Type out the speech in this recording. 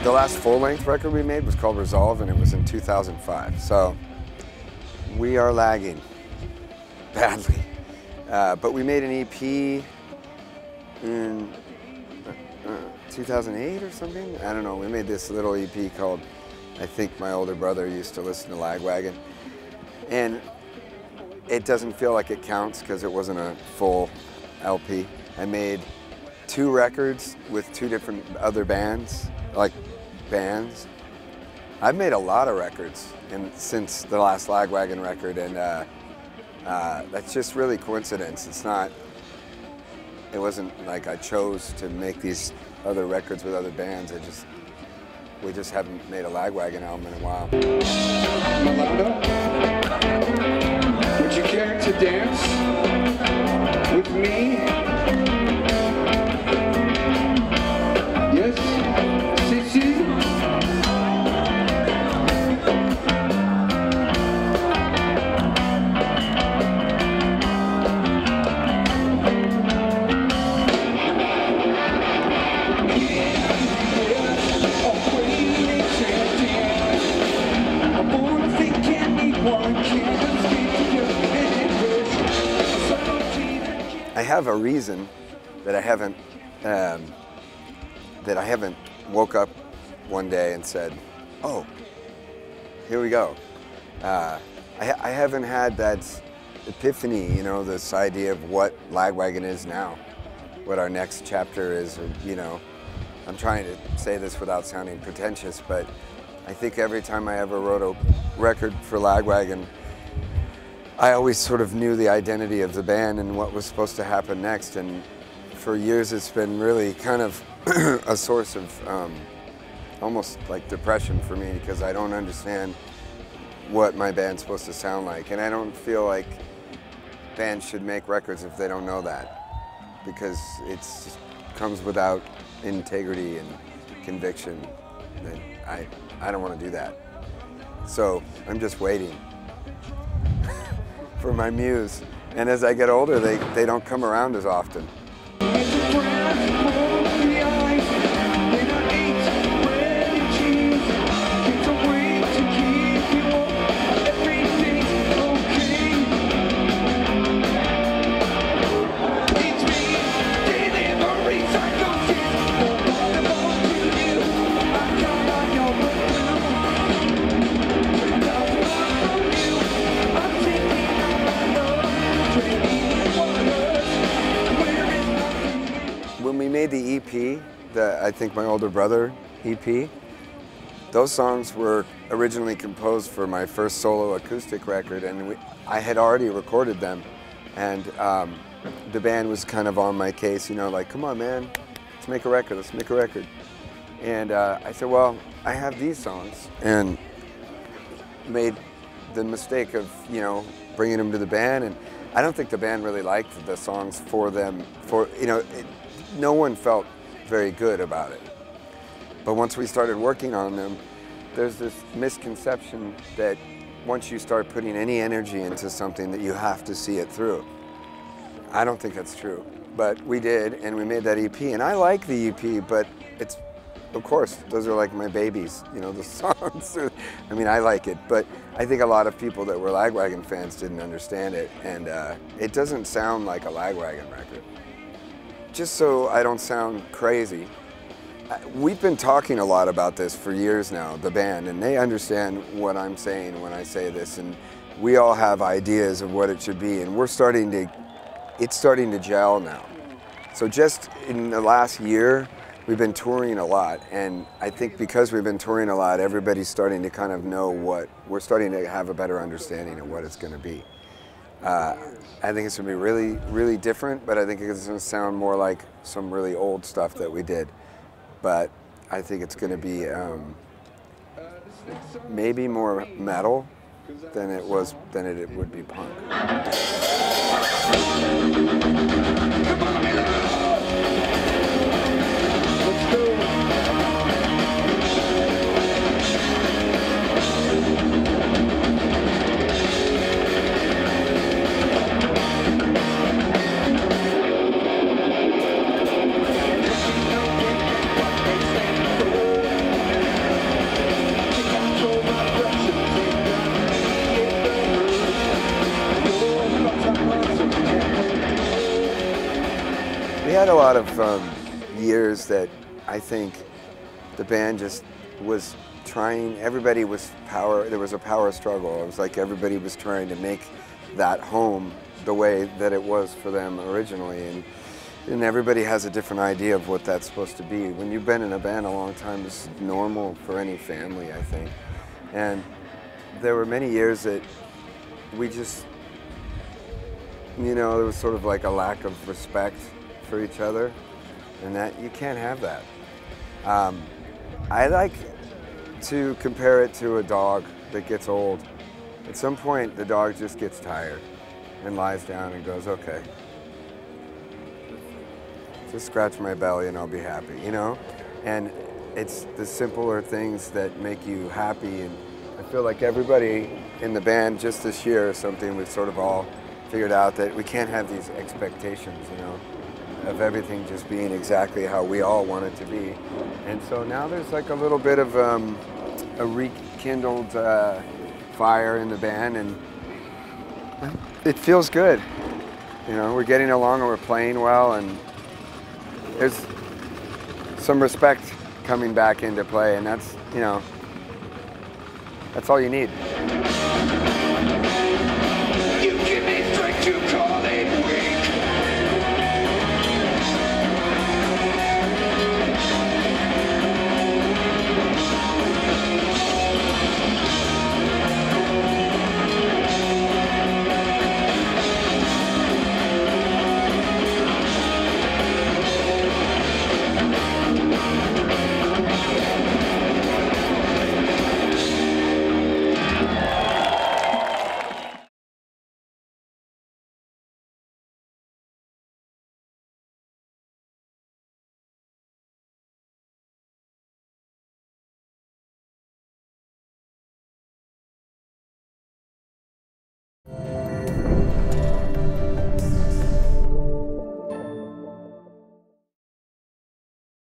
The last full-length record we made was called Resolve, and it was in 2005. So we are lagging badly. But we made an EP in 2008 or something. I don't know. We made this little EP called, I think my older brother used to listen to Lagwagon. And it doesn't feel like it counts because it wasn't a full LP. I made 2 records with 2 different other bands, like bands. I've made a lot of records since the last Lagwagon record, and that's just really coincidence. It wasn't like I chose to make these other records with other bands. We just haven't made a Lagwagon album in a while. Milano, would you care to dance with me? Yes? Sissy? I have a reason that I haven't woke up one day and said, oh, here we go. I haven't had that epiphany, you know, this idea of what Lagwagon is now, what our next chapter is, or, you know. I'm trying to say this without sounding pretentious, but I think every time I ever wrote a record for Lagwagon, I always sort of knew the identity of the band and what was supposed to happen next. And for years, it's been really kind of a source of almost like depression for me, because I don't understand what my band's supposed to sound like. And I don't feel like bands should make records if they don't know that, because it comes without integrity and conviction. And I don't want to do that. So I'm just waiting for my muse. And as I get older, they don't come around as often. When we made the EP, I think my older brother EP, those songs were originally composed for my first solo acoustic record, and I had already recorded them, and the band was kind of on my case, you know, like, come on man, let's make a record. And I said, well, I have these songs, and made the mistake of, you know, bringing them to the band, and I don't think the band really liked the songs for them, you know, no one felt very good about it. But once we started working on them, there's this misconception that once you start putting any energy into something that you have to see it through. I don't think that's true, but we did, and we made that EP, and I like the EP, but it's, of course, those are like my babies, you know, the songs. I mean, I like it, but I think a lot of people that were Lagwagon fans didn't understand it, and it doesn't sound like a Lagwagon record. Just so I don't sound crazy, we've been talking a lot about this for years now, the band, and they understand what I'm saying when I say this, and we all have ideas of what it should be, and it's starting to gel now. So just in the last year, we've been touring a lot, and I think because we've been touring a lot, everybody's starting to kind of know we're starting to have a better understanding of what it's going to be. I think it's going to be really, really different, but I think it's going to sound more like some really old stuff that we did. But I think it's going to be maybe more metal than it would be punk. We had a lot of years that I think the band just was trying, everybody was there was a power struggle. It was like everybody was trying to make that home the way that it was for them originally. And everybody has a different idea of what that's supposed to be. When you've been in a band a long time, it's normal for any family, I think. And there were many years that we just, you know, there was sort of like a lack of respect for each other, and that you can't have that. I like to compare it to a dog that gets old. At some point, the dog just gets tired and lies down and goes, okay, just scratch my belly and I'll be happy, you know? And it's the simpler things that make you happy. And I feel like everybody in the band just this year or something, we've sort of all figured out that we can't have these expectations, you know, of everything just being exactly how we all want it to be. And so now there's like a little bit of a rekindled fire in the band, and it feels good. You know, we're getting along and we're playing well, and there's some respect coming back into play, and that's, you know, that's all you need.